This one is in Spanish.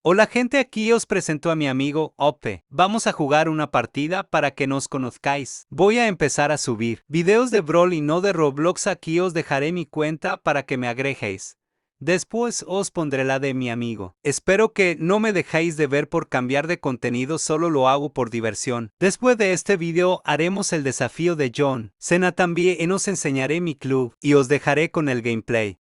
Hola gente, aquí os presento a mi amigo Ope. Vamos a jugar una partida para que nos conozcáis. Voy a empezar a subir videos de Brawl y no de Roblox. Aquí os dejaré mi cuenta para que me agreguéis. Después os pondré la de mi amigo. Espero que no me dejéis de ver por cambiar de contenido, solo lo hago por diversión. Después de este video haremos el desafío de John Cena también y os enseñaré mi club y os dejaré con el gameplay.